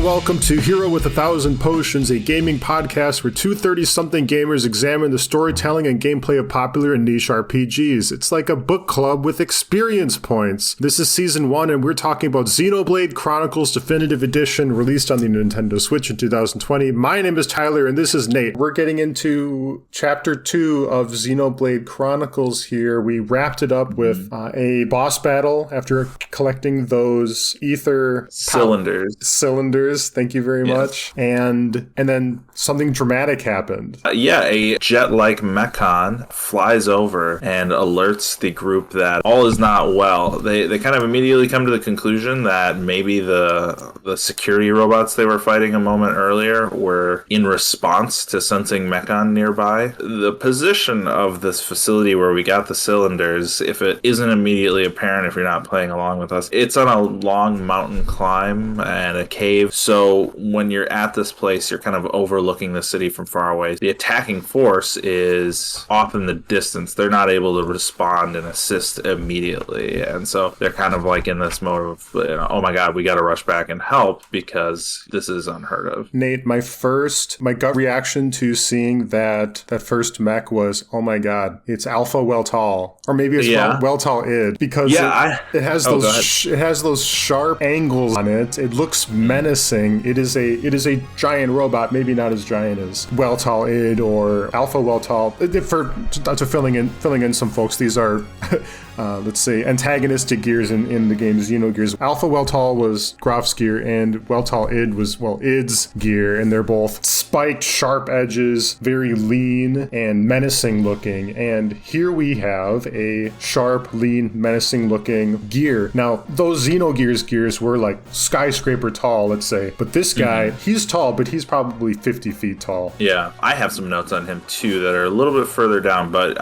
and welcome to Hero with 1,000 Potions, a gaming podcast where two 30-something gamers examine the storytelling and gameplay of popular and niche RPGs. It's like a book club with experience points. This is Season 1, and we're talking about Xenoblade Chronicles Definitive Edition, released on the Nintendo Switch in 2020. My name is Tyler, and this is Nate. We're getting into Chapter 2 of Xenoblade Chronicles here. We wrapped it up with a boss battle after collecting those ether cylinders, thank you very much. And then something dramatic happened. A jet-like Mechon flies over and alerts the group that all is not well. They kind of immediately come to the conclusion that maybe the security robots they were fighting a moment earlier were in response to sensing Mechon nearby. The position of this facility where we got the cylinders, if it isn't immediately apparent if you're not playing along with us, it's on a long mountain climb and a cave. So when you're at this place, you're kind of overlooking the city from far away. The attacking force is off in the distance. They're not able to respond and assist immediately. And so they're kind of like in this mode of, oh my God, we got to rush back and help because this is unheard of. Nate, my gut reaction to seeing that first mech was, oh my God, it's Alpha Weltal. Or maybe it's Weltal-id, because it has those sharp angles on it. It looks menacing. It is a giant robot, maybe not as giant as Weltal-id or Alpha Weltal. To filling in some folks, these are let's say antagonistic gears in the game, Xenogears. Alpha Weltal was Grof's gear, and Weltal-id was id's gear, and they're both spiked, sharp edges, very lean and menacing looking. And here we have a sharp, lean, menacing looking gear. Now, those Xenogears gears were like skyscraper tall, let's say, but this guy, he's tall, but he's probably 50 feet tall. Yeah, I have some notes on him too that are a little bit further down, but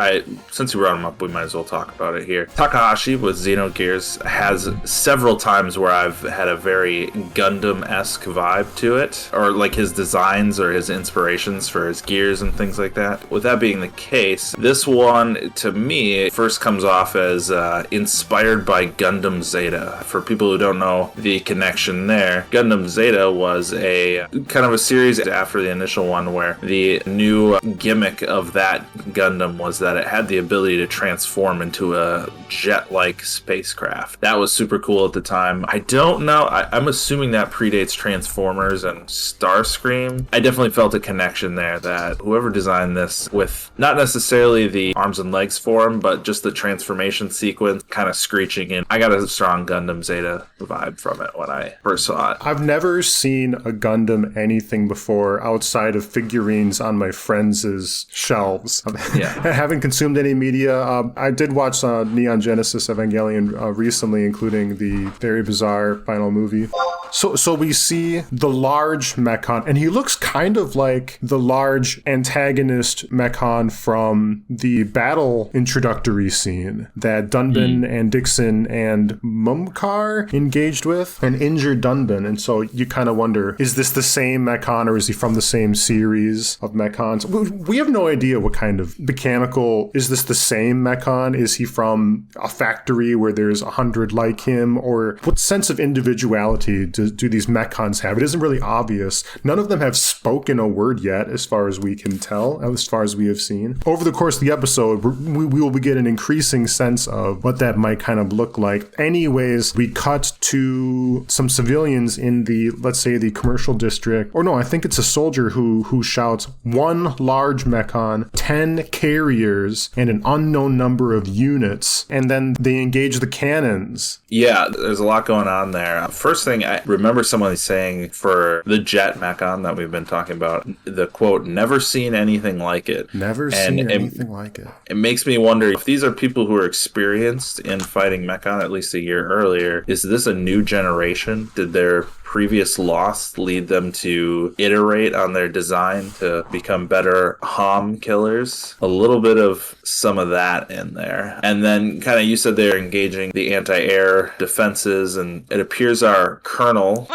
since you brought him up, we might as well talk about it here. Takahashi with Xenogears has several times where I've had a very Gundam-esque vibe to it, or like his designs or his inspirations for his gears and things like that. With that being the case, this one, to me, first comes off as inspired by Gundam Zeta. For people who don't know the connection there, Gundam Zeta was a kind of a series after the initial one where the new gimmick of that Gundam was that it had the ability to transform into a jet-like spacecraft. That was super cool at the time. I don't know. I'm assuming that predates Transformers and Starscream. I definitely felt a connection there that whoever designed this with not necessarily the arms and legs form, but just the transformation sequence kind of screeching in. I got a strong Gundam Zeta vibe from it when I first saw it. I've never seen a Gundam anything before outside of figurines on my friends' shelves. I haven't consumed any media. I did watch Neon Genesis Evangelion recently, including the very bizarre final movie. So we see the large Mechon, and he looks kind of like the large antagonist Mechon from the battle introductory scene that Dunban and Dixon and Mumkar engaged with, an injured Dunban. And so you kind of wonder, is this the same Mechon, or is he from the same series of Mechons? We have no idea what kind of mechanical, is this the same Mechon? Is he from a factory where there's 100 like him? Or what sense of individuality do these Mechons have? It isn't really obvious. None of them have spoken a word yet, as far as we can tell, as far as we have seen. Over the course of the episode, we will get an increasing sense of what that might kind of look like. Anyways, we cut to some civilians in the, let's say, the commercial district. Or no, I think it's a soldier who shouts, 1 large Mechon, 10 carriers, and an unknown number of units. And then they engage the cannons. Yeah, there's a lot going on there. First thing, I remember someone saying for the jet Mechon that we've been talking about, the quote, never seen anything like it. Never seen anything like it. It makes me wonder if these are people who are experienced in fighting Mechon at least a year earlier. Is this a new generation? Did their previous loss lead them to iterate on their design to become better HOM killers? A little bit of some of that in there. And then kind of you said they're engaging the anti-air defenses, and it appears our colonel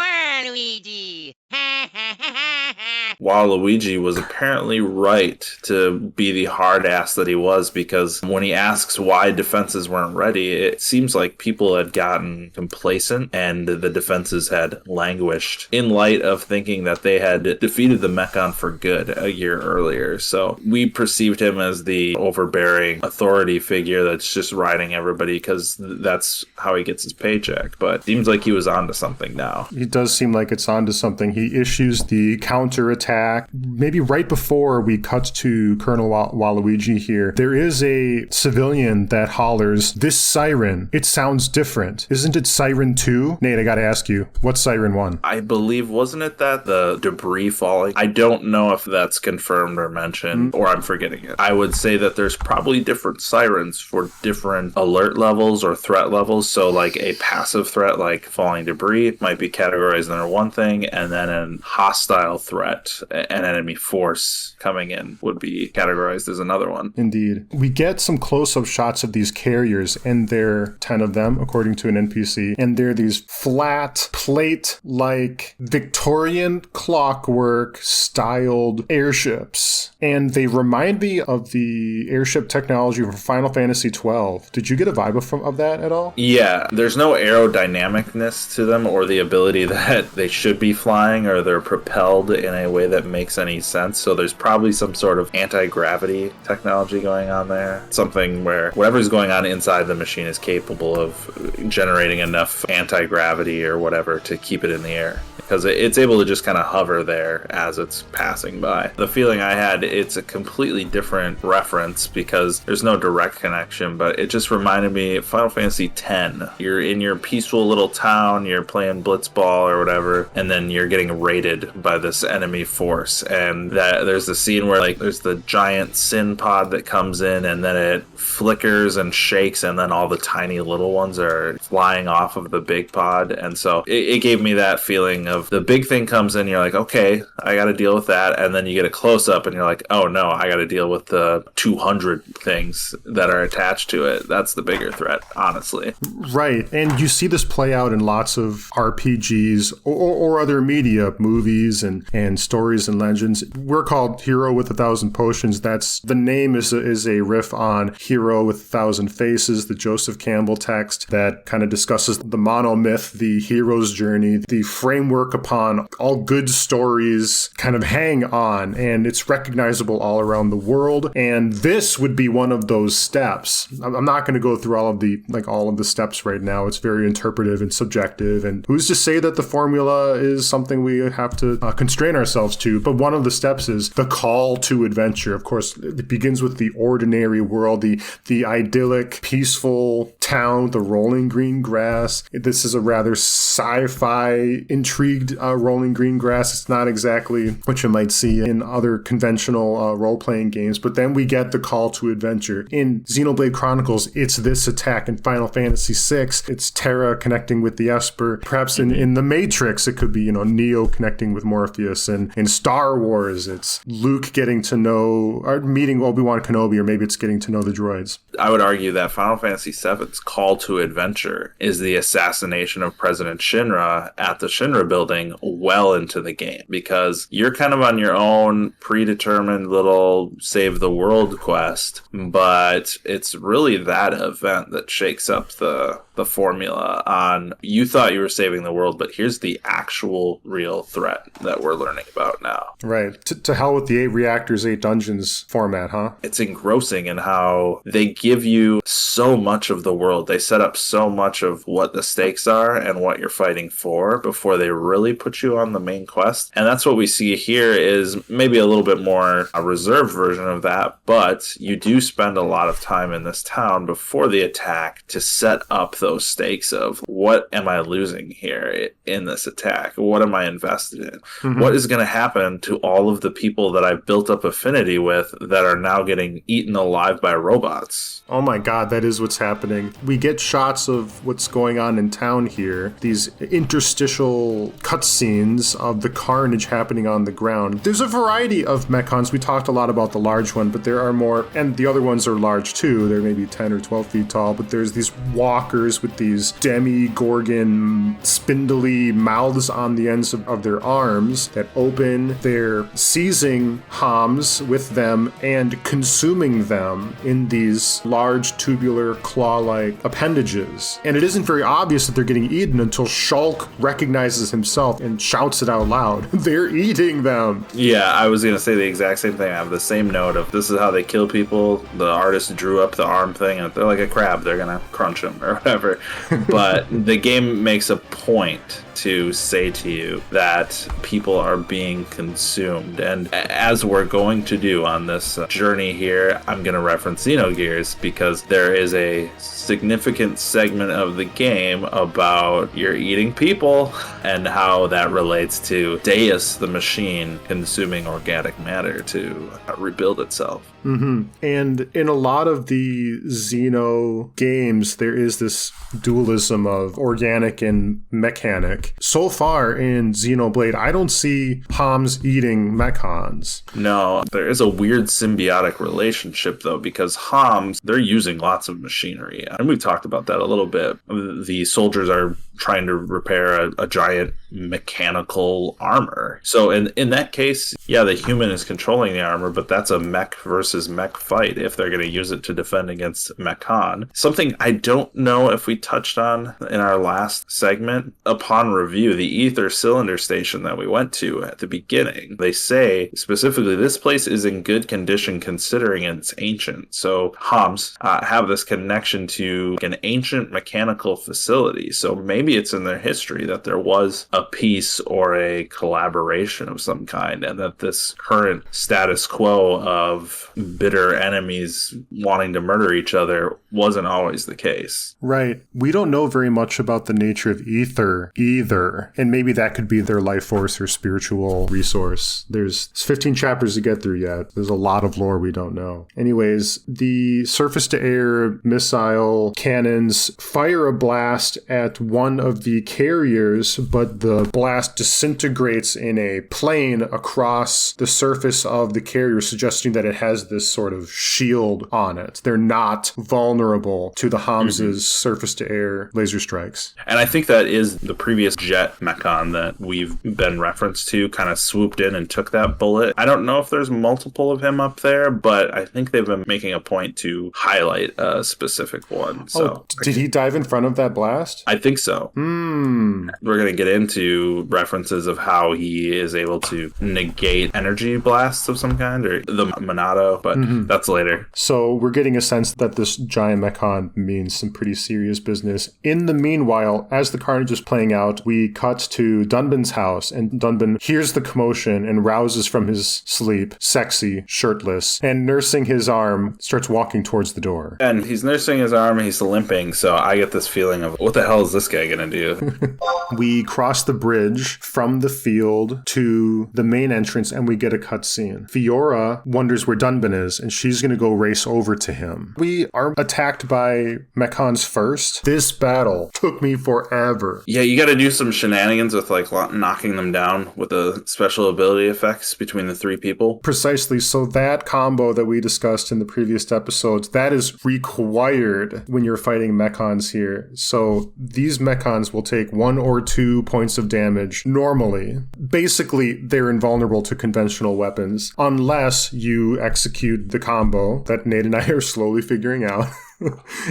Waluigi was apparently right to be the hard ass that he was, because when he asks why defenses weren't ready, it seems like people had gotten complacent and the defenses had languished in light of thinking that they had defeated the Mechon for good a year earlier. So we perceived him as the overbearing authority figure that's just riding everybody because that's how he gets his paycheck. But it seems like he was onto something now. He does seem like it's onto something. He issues the counterattack. Maybe right before we cut to Colonel Waluigi here, there is a civilian that hollers, "This siren, it sounds different. Isn't it Siren 2? Nate, I gotta ask you, what's Siren 1? I believe, wasn't it that the debris falling? I don't know if that's confirmed or mentioned, or I'm forgetting it. I would say that there's probably different sirens for different alert levels or threat levels. So like a passive threat like falling debris might be categorized under one thing, and then a hostile threat, an enemy force coming in, would be categorized as another one. Indeed. We get some close-up shots of these carriers, and there are 10 of them, according to an NPC, and they're these flat, plate-like, Victorian clockwork-styled airships. And they remind me of the airship technology from Final Fantasy XII. Did you get a vibe of that at all? Yeah, there's no aerodynamicness to them or the ability that they should be flying or they're propelled in a way that makes any sense. So there's probably some sort of anti-gravity technology going on there. Something where whatever's going on inside the machine is capable of generating enough anti-gravity or whatever to keep it in the air, because it's able to just kind of hover there as it's passing by. The feeling I had, it's a completely different reference because there's no direct connection, but it just reminded me of Final Fantasy X. You're in your peaceful little town, you're playing blitzball or whatever, and then you're getting raided by this enemy force. And that there's the scene where like there's the giant sin pod that comes in, and then it flickers and shakes, and then all the tiny little ones are flying off of the big pod. And so it gave me that feeling of the big thing comes in, you're like, okay, I got to deal with that. And then you get a close up and you're like, oh no, I got to deal with the 200 things that are attached to it. That's the bigger threat, honestly. Right. And you see this play out in lots of RPGs or other media, movies and stories and legends. We're called Hero with 1,000 Potions. That's the name is a riff on Hero with 1,000 Faces, the Joseph Campbell text that kind of discusses the monomyth, the hero's journey, the framework upon all good stories kind of hang on, and it's recognizable all around the world. And this would be one of those steps. I'm not going to go through all of the steps right now. It's very interpretive and subjective, and who's to say that the formula is something we have to constrain ourselves to? But one of the steps is the call to adventure. Of course, it begins with the ordinary world, the idyllic, peaceful town, the rolling green grass. This is a rather sci-fi intrigued rolling green grass. It's not exactly what you might see in other conventional role-playing games, but then we get the call to adventure. In Xenoblade Chronicles, it's this attack. In Final Fantasy VI, it's Terra connecting with the Esper. Perhaps in The Matrix, it could be, Neo connecting with Morpheus. And in Star Wars, it's Luke getting to know, or meeting Obi-Wan Kenobi, or maybe it's getting to know the droids. I would argue that Final Fantasy VII's call to adventure is the assassination of President Shinra at the Shinra building well into the game, because you're kind of on your own predetermined little save the world quest, but it's really that event that shakes up the formula on, you thought you were saving the world, but here's the actual real threat that we're learning about now. Right. To hell with the 8 reactors, 8 dungeons format, huh? It's engrossing in how they give you so much of the world. They set up so much of what the stakes are and what you're fighting for before they really put you on the main quest. And that's what we see here is maybe a little bit more a reserved version of that, but you do spend a lot of time in this town before the attack to set up those stakes of what am I losing here in this attack? What am I invested in? Mm-hmm. What is going to happen to all of the people that I've built up affinity with that are now getting eaten alive by robots? Yes. Oh my god, that is what's happening. We get shots of what's going on in town here. These interstitial cutscenes of the carnage happening on the ground. There's a variety of Mechons. We talked a lot about the large one, but there are more, and the other ones are large too. They're maybe 10 or 12 feet tall, but there's these walkers with these demi-gorgon spindly mouths on the ends of their arms that open. They're seizing Homs with them and consuming them in these large tubular claw-like appendages. And it isn't very obvious that they're getting eaten until Shulk recognizes himself and shouts it out loud. They're eating them! Yeah, I was going to say the exact same thing. I have the same note of this is how they kill people. The artist drew up the arm thing, and they're like a crab. They're going to crunch them or whatever. But the game makes a point to say to you that people are being consumed. And as we're going to do on this journey here, I'm going to reference Xenogears because there is a significant segment of the game about you're eating people and how that relates to Deus, the machine, consuming organic matter to rebuild itself. Mm-hmm. And in a lot of the Xeno games, there is this dualism of organic and mechanic. So far in Xenoblade, I don't see Homs eating Mechons. No, there is a weird symbiotic relationship, though, because Homs, they're using lots of machinery. And we've talked about that a little bit. The soldiers are trying to repair a giant mechanical armor. So in that case, yeah, the human is controlling the armor, but that's a mech versus mech fight if they're going to use it to defend against Mechon. Something I don't know if we touched on in our last segment. Upon review, the ether cylinder station that we went to at the beginning, they say specifically this place is in good condition considering it's ancient. So Homs have this connection to an ancient mechanical facility. So maybe it's in their history that there was a peace or a collaboration of some kind, and that this current status quo of bitter enemies wanting to murder each other wasn't always the case. Right. We don't know very much about the nature of ether either, and maybe that could be their life force or spiritual resource. There's 15 chapters to get through yet. There's a lot of lore we don't know. Anyways, the surface-to-air missile cannons fire a blast at one of the carriers, but the blast disintegrates in a plane across the surface of the carrier, suggesting that it has this sort of shield on it. They're not vulnerable to the Homs' surface-to-air laser strikes. And I think that is the previous jet Mechon that we've been referenced to, kind of swooped in and took that bullet. I don't know if there's multiple of him up there, but I think they've been making a point to highlight a specific one. So, did he dive in front of that blast? I think so. We're going to get into references of how he is able to negate energy blasts of some kind, or the Monado, but that's later. So we're getting a sense that this giant Mechon means some pretty serious business. In the meanwhile, as the carnage is playing out, we cut to Dunban's house, and Dunban hears the commotion and rouses from his sleep, sexy, shirtless, and nursing his arm, starts walking towards the door. And he's nursing his arm, and he's limping, so I get this feeling of, what the hell is this guy going to do? We cross the bridge from the field to the main entrance, and we get a cutscene. Fiora wonders where Dunban is, and she's going to go race over to him. We are attacked by Mechons first. This battle took me forever. Yeah, you got to do some shenanigans with like knocking them down with the special ability effects between the three people. Precisely. So that combo that we discussed in the previous episodes, that is required when you're fighting Mechons here. So these Mechons will take 1 or 2 points of damage normally. Basically, they're invulnerable to conventional weapons unless you execute the combo that Nate and I are slowly figuring out.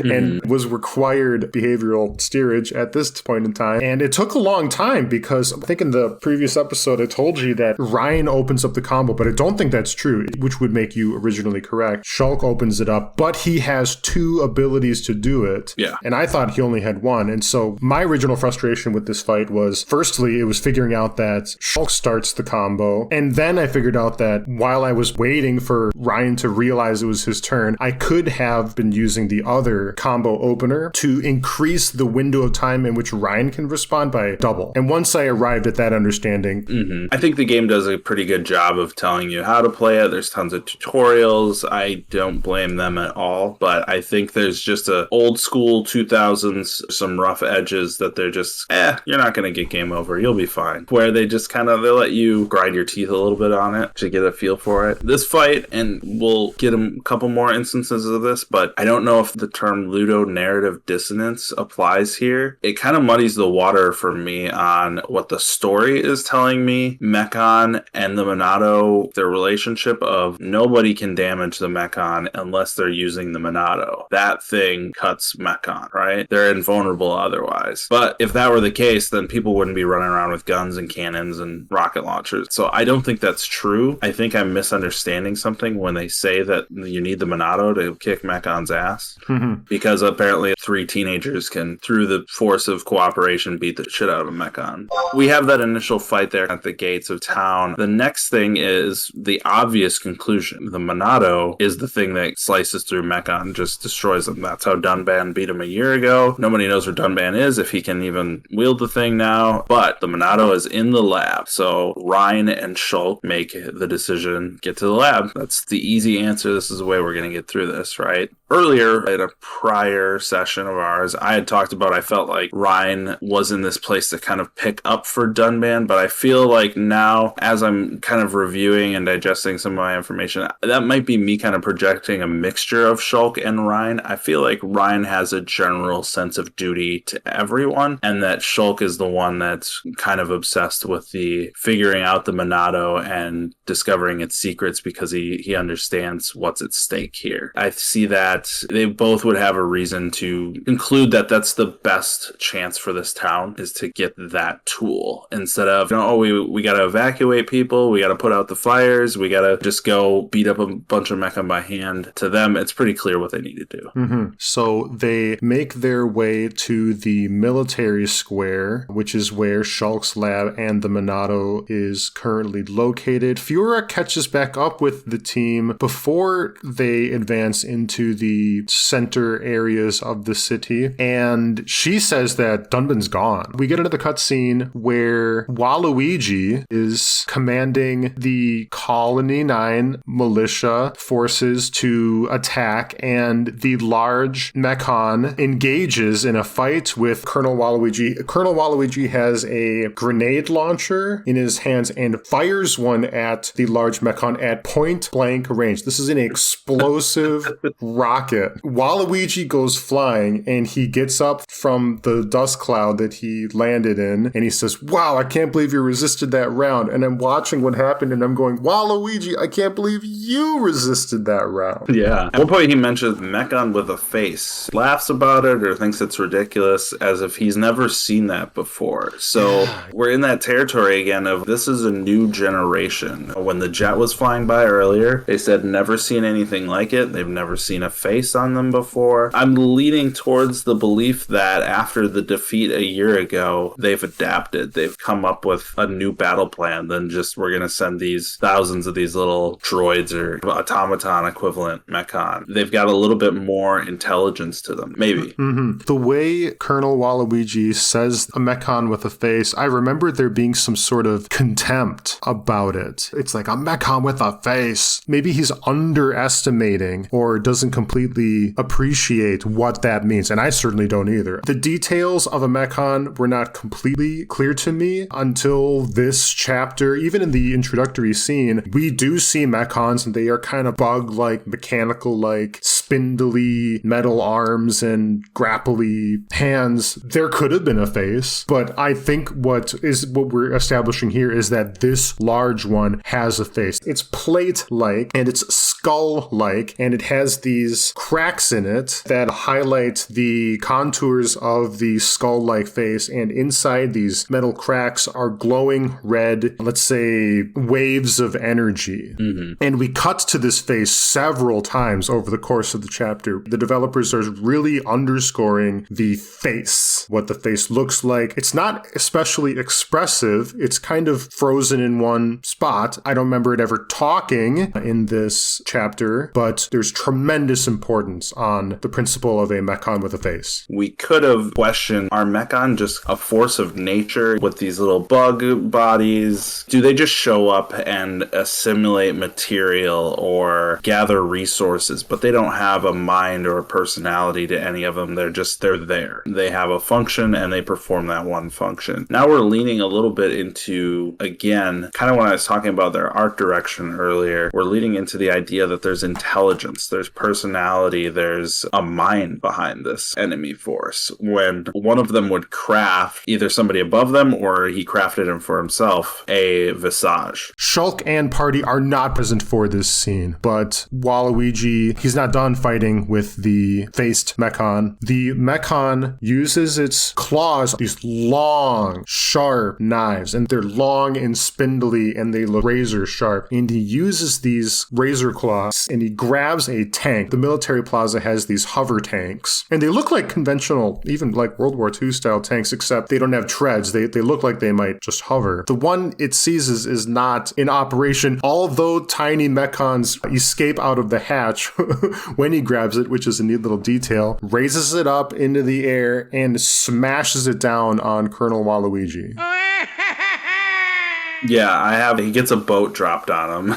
And was required behavioral steerage at this point in time. And it took a long time because I think in the previous episode I told you that Ryan opens up the combo, but I don't think that's true, which would make you originally correct. Shulk opens it up, but he has 2 abilities to do it. Yeah. And I thought he only had 1. And so my original frustration with this fight was, firstly, it was figuring out that Shulk starts the combo. And then I figured out that while I was waiting for Ryan to realize it was his turn, I could have been using the the other combo opener to increase the window of time in which Ryan can respond by double. And once I arrived at that understanding... I think the game does a pretty good job of telling you how to play it. There's tons of tutorials. I don't blame them at all, but I think there's just a old school 2000s, some rough edges that they're just, you're not going to get game over. You'll be fine. Where they just kind of, they let you grind your teeth a little bit on it to get a feel for it. This fight, and we'll get a couple more instances of this, but I don't know if the term ludonarrative dissonance applies here. It kind of muddies the water for me on what the story is telling me. Mechon and the Monado, their relationship of nobody can damage the Mechon unless they're using the Monado. That thing cuts Mechon, right? They're invulnerable otherwise. But if that were the case, then people wouldn't be running around with guns and cannons and rocket launchers. So I don't think that's true. I think I'm misunderstanding something when they say that you need the Monado to kick Mechon's ass. Because apparently 3 teenagers can, through the force of cooperation, beat the shit out of Mechon. We have that initial fight there at the gates of town. The next thing is the obvious conclusion. The Monado is the thing that slices through Mechon, just destroys him. That's how Dunban beat him a year ago. Nobody knows where Dunban is, if he can even wield the thing now. But the Monado is in the lab. So Ryan and Shulk make the decision, get to the lab. That's the easy answer. This is the way we're going to get through this, right? Earlier, in a prior session of ours, I had talked about I felt like Ryan was in this place to kind of pick up for Dunban, but I feel like now, as I'm kind of reviewing and digesting some of my information, that might be me kind of projecting a mixture of Shulk and Ryan. I feel like Ryan has a general sense of duty to everyone, and that Shulk is the one that's kind of obsessed with the figuring out the Monado and discovering its secrets because he understands what's at stake here. I see that they both would have a reason to conclude that that's the best chance for this town, is to get that tool instead of, we got to evacuate people, we got to put out the fires, we got to just go beat up a bunch of Mechon by hand. To them, it's pretty clear what they need to do. So they make their way to the military square, which is where Shulk's lab and the Monado is currently located. Fiora catches back up with the team before they advance into the center areas of the city, and she says that Dunban's gone. We get another cutscene where Waluigi is commanding the Colony 9 militia forces to attack, and the large Mechon engages in a fight with Colonel Waluigi. Colonel Waluigi has a grenade launcher in his hands and fires one at the large Mechon at point blank range. This is an explosive rocket. Waluigi goes flying, and he gets up from the dust cloud that he landed in, and he says, "Wow, I can't believe you resisted that round." And I'm watching what happened, and I'm going, "Waluigi, I can't believe you resisted that round." Yeah. At one point he mentions Mechon with a face, laughs about it or thinks it's ridiculous, as if he's never seen that before. So we're in that territory again of this is a new generation. When the jet was flying by earlier, they said never seen anything like it. They've never seen a face on them before. I'm leaning towards the belief that after the defeat a year ago, they've adapted. They've come up with a new battle plan than just we're going to send these thousands of these little droids or automaton equivalent Mechon. They've got a little bit more intelligence to them, maybe. The way Colonel Waluigi says a Mechon with a face, I remember there being some sort of contempt about it. It's like a Mechon with a face. Maybe he's underestimating or doesn't completely appreciate what that means, and I certainly don't either. The details of a Mechon were not completely clear to me until this chapter. Even in the introductory scene, we do see Mechons, and they are kind of bug-like, mechanical-like, spindly metal arms and grapply hands. There could have been a face, but I think what we're establishing here is that this large one has a face. It's plate-like and it's skull-like, and it has these cracks in it that highlight the contours of the skull-like face, and inside these metal cracks are glowing red, let's say, waves of energy. And we cut to this face several times over the course of the chapter, the developers are really underscoring the face, what the face looks like. It's not especially expressive. It's kind of frozen in one spot. I don't remember it ever talking in this chapter, but there's tremendous importance on the principle of a Mechon with a face. We could have questioned, are Mechon just a force of nature with these little bug bodies? Do they just show up and assimilate material or gather resources, but they don't have a mind or a personality to any of them? They're there. They have a function and they perform that one function. Now we're leaning a little bit into, again, kind of when I was talking about their art direction earlier, we're leading into the idea that there's intelligence, there's personality, there's a mind behind this enemy force. When one of them would craft, either somebody above them or he crafted him for himself, a visage. Shulk and party are not present for this scene, but Waluigi, he's not done fighting with the faced Mechon. The Mechon uses its claws, these long, sharp knives, and they're long and spindly and they look razor sharp. And he uses these razor claws and he grabs a tank. The military plaza has these hover tanks, and they look like conventional, even like World War II style tanks, except they don't have treads. They look like they might just hover. The one it seizes is not in operation, although tiny Mechons escape out of the hatch when he grabs it, which is a neat little detail, raises it up into the air and smashes it down on Colonel Waluigi. Yeah, he gets a boat dropped on him,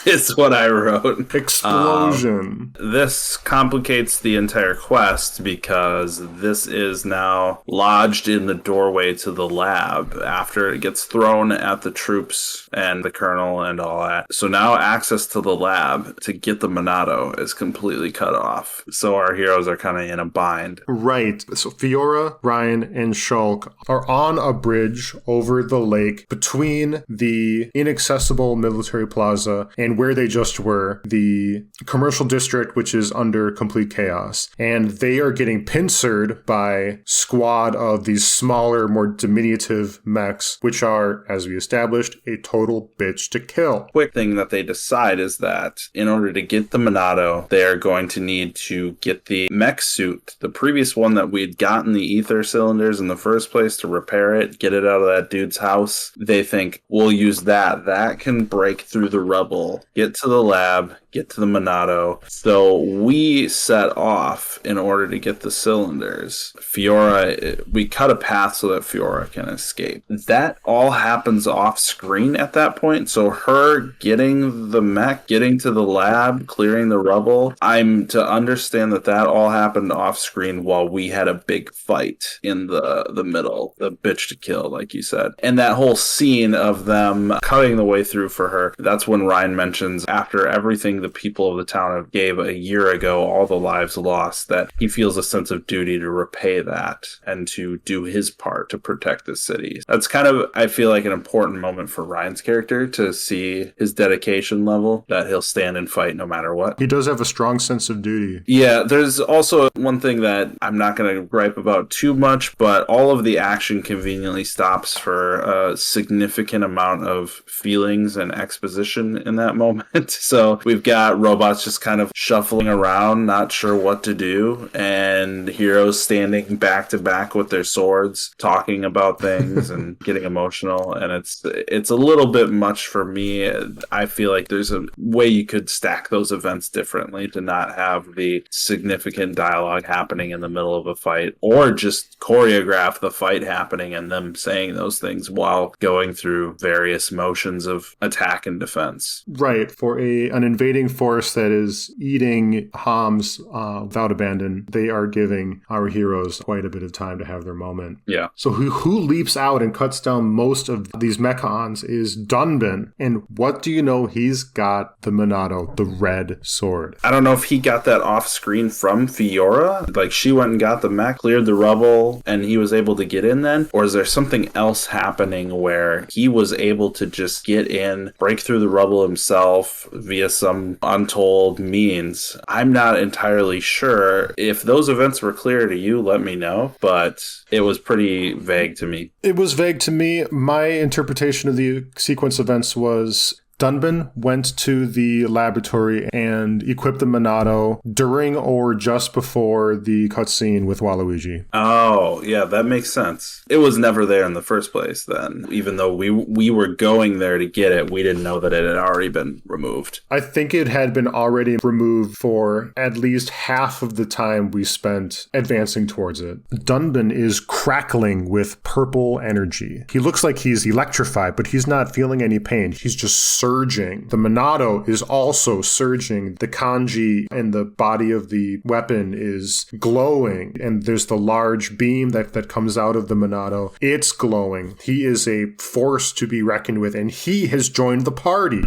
is what I wrote. Explosion. This complicates the entire quest because this is now lodged in the doorway to the lab after it gets thrown at the troops and the colonel and all that. So now access to the lab to get the Monado is completely cut off. So our heroes are kind of in a bind. Right. So Fiora, Ryan, and Shulk are on a bridge over the lake between the inaccessible military plaza and where they just were, the commercial district, which is under complete chaos. And they are getting pincered by squad of these smaller, more diminutive mechs, which are, as we established, a total bitch to kill. Quick thing that they decide is that in order to get the Monado, they are going to need to get the mech suit, the previous one that we'd gotten the ether cylinders in the first place to repair it, get it out of that dude's house. They think, we'll use that. That can break through the rubble, get to the lab, get to the Monado. So we set off in order to get the cylinders. Fiora, we cut a path so that Fiora can escape. That all happens off screen at that point. So her getting the mech, getting to the lab, clearing the rubble, I'm to understand that all happened off screen while we had a big fight in the middle, the bitch to kill, like you said. And that whole scene of them cutting the way through for her, that's when Ryan mentions after everything the people of the town gave a year ago, all the lives lost, that he feels a sense of duty to repay that and to do his part to protect the city. That's kind of, I feel like, an important moment for Ryan's character to see his dedication level, that he'll stand and fight no matter what. He does have a strong sense of duty. Yeah, there's also one thing that I'm not going to gripe about too much, but all of the action conveniently stops for a significant amount of feelings and exposition in that moment. So we've got robots just kind of shuffling around, not sure what to do, and heroes standing back to back with their swords, talking about things and getting emotional. And it's a little bit much for me. I feel like there's a way you could stack those events differently to not have the significant dialogue happening in the middle of a fight, or just choreograph the fight happening and them saying those things while going through various motions of attack and defense. Right. For an invading force that is eating Homs without abandon, they are giving our heroes quite a bit of time to have their moment. Yeah. So who leaps out and cuts down most of these Mechons is Dunban. And what do you know? He's got the Monado, the red sword. I don't know if he got that off screen from Fiora. Like, she went and got the mech, cleared the rubble, and he was able to get in then? Or is there something else happening where he was able to just get in, break through the rubble himself via some untold means? I'm not entirely sure. If those events were clear to you, let me know, but it was pretty vague to me. It was vague to me. My interpretation of the sequence events was Dunban went to the laboratory and equipped the Monado during or just before the cutscene with Waluigi. Oh, yeah, that makes sense. It was never there in the first place then. Even though we were going there to get it, we didn't know that it had already been removed. I think it had been already removed for at least half of the time we spent advancing towards it. Dunban is crackling with purple energy. He looks like he's electrified, but he's not feeling any pain. He's just surging. The Monado is also surging. The kanji and the body of the weapon is glowing, and there's the large beam that comes out of the Monado. It's glowing. He is a force to be reckoned with, and he has joined the party.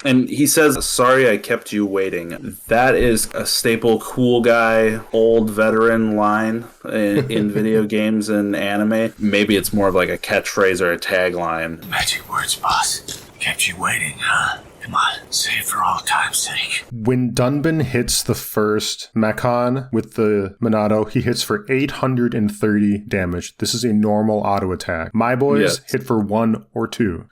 And he says, "Sorry I kept you waiting." That is a staple cool guy, old veteran line in video games and anime. Maybe it's more of like a catchphrase or a tagline. Magic words, boss. Kept you waiting, huh? Come on, say it for all time's sake. When Dunban hits the first Mechon with the Monado, he hits for 830 damage. This is a normal auto attack. My boys hit for 1 or 2.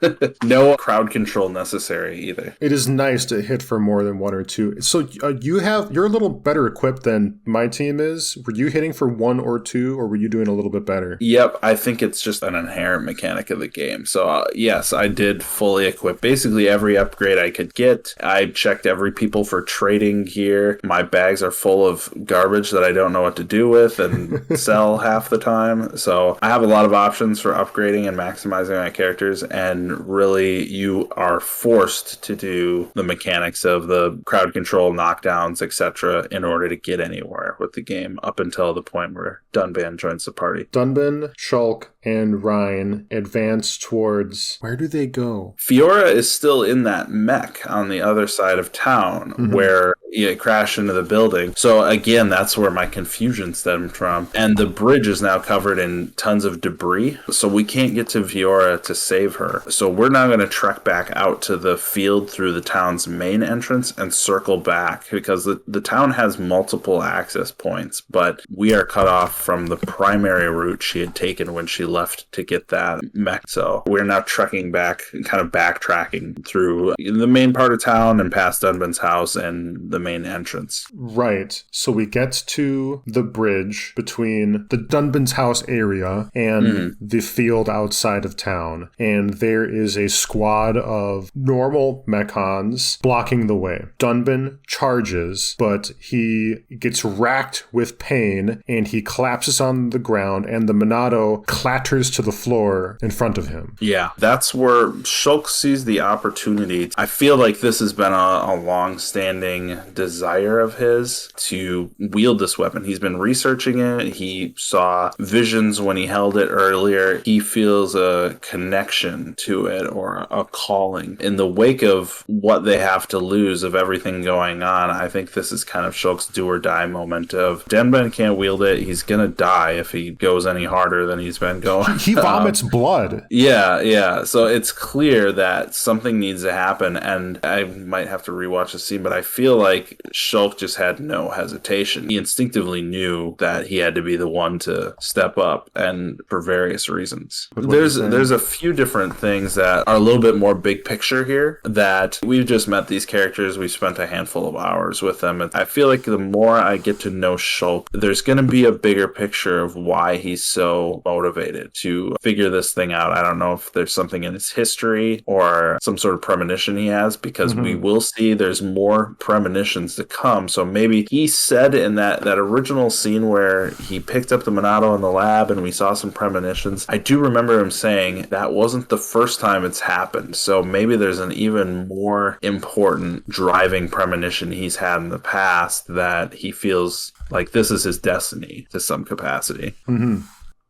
No crowd control necessary either. It is nice to hit for more than 1 or 2. So you're a little better equipped than my team is. Were you hitting for 1 or 2, or were you doing a little bit better? Yep, I think it's just an inherent mechanic of the game. So yes, I did fully equip basically every upgrade I could get. I checked every people for trading gear. My bags are full of garbage that I don't know what to do with and sell half the time. So I have a lot of options for upgrading and maximizing my characters, and really you are forced to do the mechanics of the crowd control, knockdowns, etc. in order to get anywhere with the game up until the point where Dunban joins the party. Dunban, Shulk, and Ryan advance towards... Where do they go? Fiora is still in that mech on the other side of town where it crashed into the building. So again, that's where my confusion stemmed from. And the bridge is now covered in tons of debris, so we can't get to Fiora to save her. So we're now going to trek back out to the field through the town's main entrance and circle back, because the town has multiple access points, but we are cut off from the primary route she had taken when she left to get that mech. So we're now trekking back, kind of backtracking through the main part of town and past Dunban's house and the main entrance. Right. So we get to the bridge between the Dunban's house area and the field outside of town, and there is a squad of normal Mechons blocking the way. Dunban charges, but he gets racked with pain and he collapses on the ground, and the Monado clatters to the floor in front of him. Yeah, that's where Shulk sees the opportunity. I feel like this has been a long-standing desire of his to wield this weapon. He's been researching it. He saw visions when he held it earlier. He feels a connection to it, or a calling. In the wake of what they have to lose, of everything going on, I think this is kind of Shulk's do or die moment of Dunban can't wield it. He's gonna die if he goes any harder than he's been going. He vomits blood. Yeah. So it's clear that something needs to happen, and I might have to rewatch the scene, but I feel like Shulk just had no hesitation. He instinctively knew that he had to be the one to step up, and for various reasons. There's a few different things that are a little bit more big picture here, that we've just met these characters, we've spent a handful of hours with them, and I feel like the more I get to know Shulk, there's going to be a bigger picture of why he's so motivated to figure this thing out. I don't know if there's something in his history or some sort of premonition he has, because we will see there's more premonitions to come. So maybe he said in that original scene where he picked up the Monado in the lab and we saw some premonitions, I do remember him saying that wasn't the first time it's happened. So maybe there's an even more important driving premonition he's had in the past, that he feels like this is his destiny to some capacity.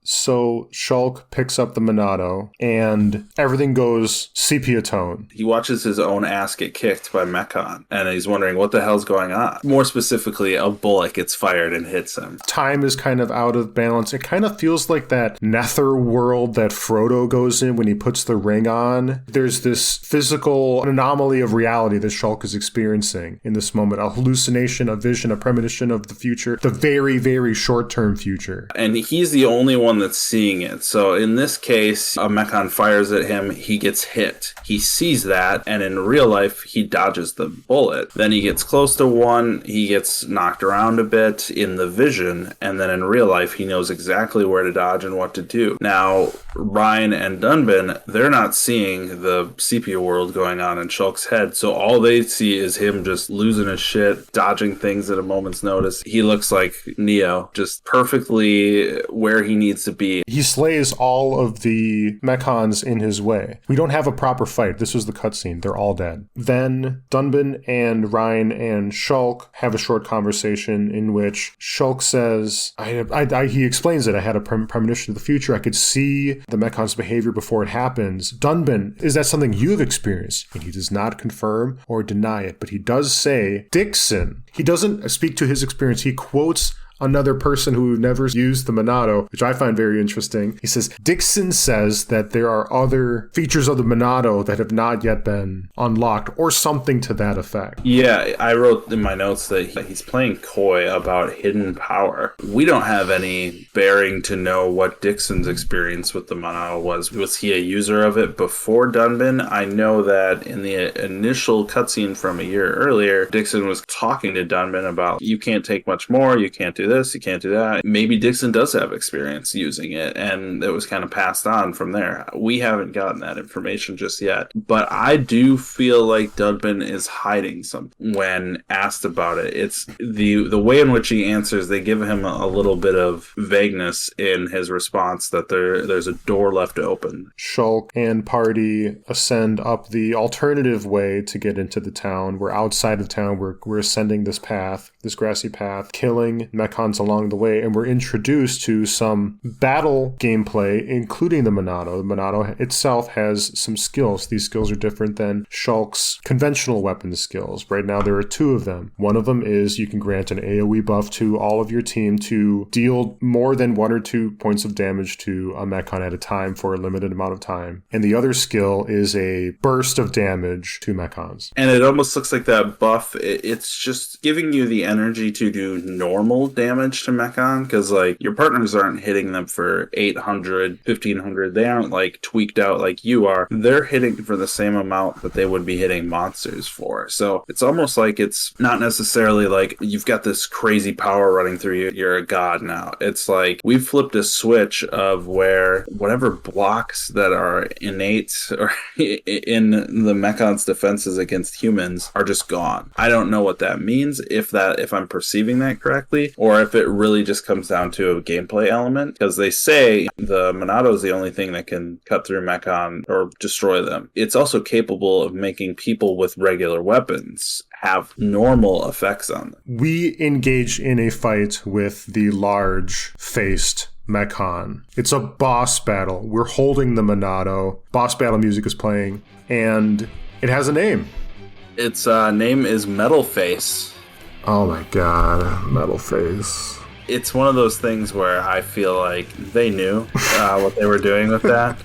So Shulk picks up the Monado and everything goes sepia tone. He watches his own ass get kicked by Mechon, and he's wondering what the hell's going on. More specifically, a bullet gets fired and hits him. Time is kind of out of balance. It kind of feels like that nether world that Frodo goes in when he puts the ring on. There's this physical anomaly of reality that Shulk is experiencing in this moment. A hallucination, a vision, a premonition of the future, the very, very short-term future. And he's the only one one that's seeing it. So in this case, a Mechon fires at him, he gets hit. He sees that, and in real life, he dodges the bullet. Then he gets close to one, he gets knocked around a bit in the vision, and then in real life, he knows exactly where to dodge and what to do. Now, Ryan and Dunban, they're not seeing the sepia world going on in Shulk's head, so all they see is him just losing his shit, dodging things at a moment's notice. He looks like Neo, just perfectly where he needs to be. He slays all of the Mechons in his way. We don't have a proper fight. This was the cutscene. They're all dead. Then Dunban and Ryan and Shulk have a short conversation in which Shulk says, he explains it. I had a premonition of the future. I could see the Mechon's behavior before it happens. Dunban, is that something you've experienced? And he does not confirm or deny it, but he does say, Dixon. He doesn't speak to his experience. He quotes another person who never used the Monado, which I find very interesting. He says, Dixon says that there are other features of the Monado that have not yet been unlocked, or something to that effect. Yeah, I wrote in my notes that he's playing coy about hidden power. We don't have any bearing to know what Dixon's experience with the Monado was. Was he a user of it before Dunban? I know that in the initial cutscene from a year earlier, Dixon was talking to Dunban about, you can't take much more, you can't do this, you can't do that. Maybe Dixon does have experience using it, and it was kind of passed on from there. We haven't gotten that information just yet, but I do feel like Dunban is hiding something when asked about it. It's the way in which he answers, they give him a little bit of vagueness in his response that there's a door left open. Shulk and party ascend up the alternative way to get into the town. We're outside of town. We're ascending this path, this grassy path, killing Mechons along the way, and we're introduced to some battle gameplay, including the Monado. The Monado itself has some skills. These skills are different than Shulk's conventional weapon skills. Right now, there are two of them. One of them is you can grant an AoE buff to all of your team to deal more than 1 or 2 points of damage to a Mechon at a time for a limited amount of time. And the other skill is a burst of damage to Mechons. And it almost looks like that buff, it's just giving you the energy to do normal damage to Mechon, because like your partners aren't hitting them for 800, 1500. They aren't like tweaked out like you are. They're hitting for the same amount that they would be hitting monsters for. So it's almost like it's not necessarily like you've got this crazy power running through you. You're a god now. It's like we've flipped a switch of where whatever blocks that are innate or in the Mechon's defenses against humans are just gone. I don't know what that means, if I'm perceiving that correctly, or if it really just comes down to a gameplay element, because they say the Monado is the only thing that can cut through Mechon or destroy them. It's also capable of making people with regular weapons have normal effects on them. We engage in a fight with the large-faced Mechon. It's a boss battle. We're holding the Monado. Boss battle music is playing, and it has a name. Its name is Metal Face. Oh my god, Metal Face. It's one of those things where I feel like they knew what they were doing with that.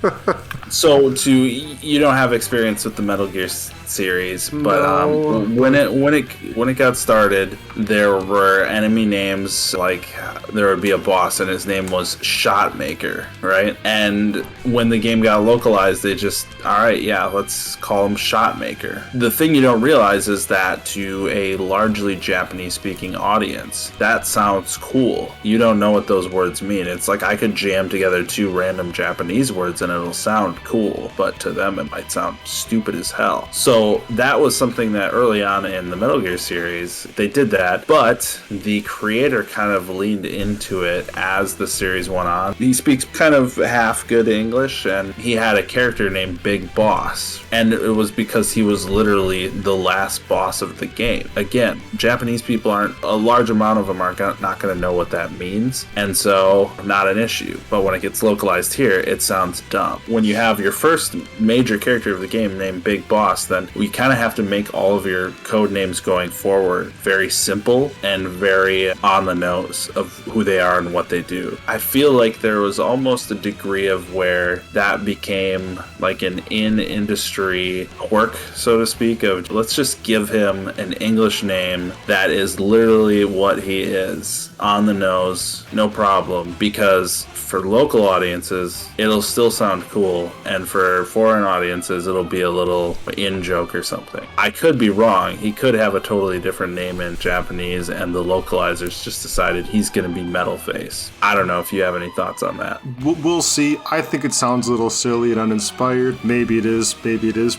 So you don't have experience with the Metal Gear series, but No. when it got started, there were enemy names, like there would be a boss and his name was Shotmaker, right? And when the game got localized, they just, all right, yeah, let's call him Shotmaker. The thing you don't realize is that to a largely Japanese speaking audience, that sounds cool. You don't know what those words mean. It's like I could jam together 2 random Japanese words and it'll sound cool, but to them it might sound stupid as hell. So that was something that early on in the Metal Gear series, they did that, but the creator kind of leaned into it as the series went on. He speaks kind of half good English, and he had a character named Big Boss, and it was because he was literally the last boss of the game. Again, Japanese people a large amount of them are not going to know what that means, and so not an issue. But when it gets localized here, it sounds dumb. When you have your first major character of the game named Big Boss, then we kind of have to make all of your code names going forward very simple and very on the nose of who they are and what they do. I feel like there was almost a degree of where that became like an in-industry quirk, so to speak, of let's just give him an English name that is literally what he is, on the nose, no problem, because for local audiences, it'll still sound cool, and for foreign audiences, it'll be a little in-joke or something. I could be wrong. He could have a totally different name in Japanese, and the localizers just decided he's going to be Metal Face. I don't know if you have any thoughts on that. We'll see. I think it sounds a little silly and uninspired. Maybe it is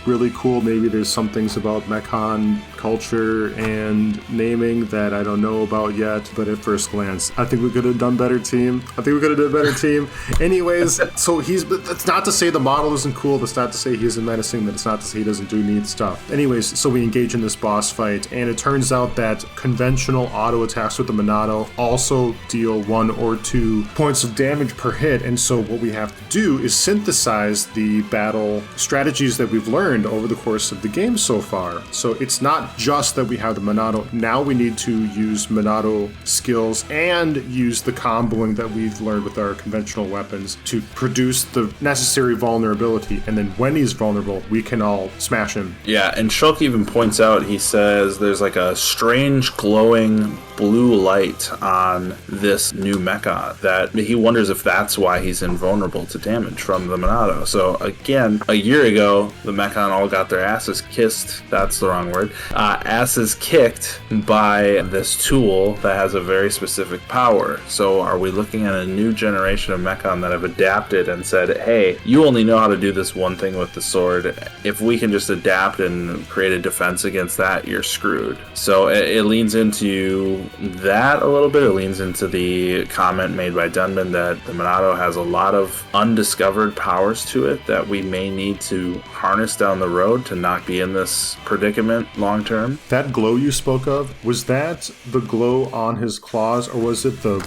really cool. Maybe there's some things about Mechon culture and naming that I don't know about yet, but at first glance, I think we could have done better, team. Anyways, so that's not to say the model isn't cool, that's not to say he isn't menacing, that's not to say he doesn't do neat stuff. Anyways, so we engage in this boss fight, and it turns out that conventional auto attacks with the Monado also deal 1 or 2 points of damage per hit, and so what we have to do is synthesize the battle strategies that we've learned over the course of the game so far. So it's not just that we have the Monado, now we need to use Monado skills and use the comboing that we've learned with our conventional weapons to produce the necessary vulnerability, and then when he's vulnerable, we can all smash him. Yeah, and Shulk even points out, he says there's like a strange glowing blue light on this new Mechon that he wonders if that's why he's invulnerable to damage from the Monado. So again, a year ago, the Mechon all got their asses kissed, that's the wrong word, asses kicked by this tool that has a very specific power. So are we looking at a new generation of Mechon that have adapted and said, hey, you only know how to do this one thing with the sword. If we can just adapt and create a defense against that, you're screwed. So it leans into that a little bit. It leans into the comment made by Dunman that the Monado has a lot of undiscovered powers to it that we may need to harness down the road to not be in this predicament long term. That glow you spoke of, was that the glow on his claws, or was it the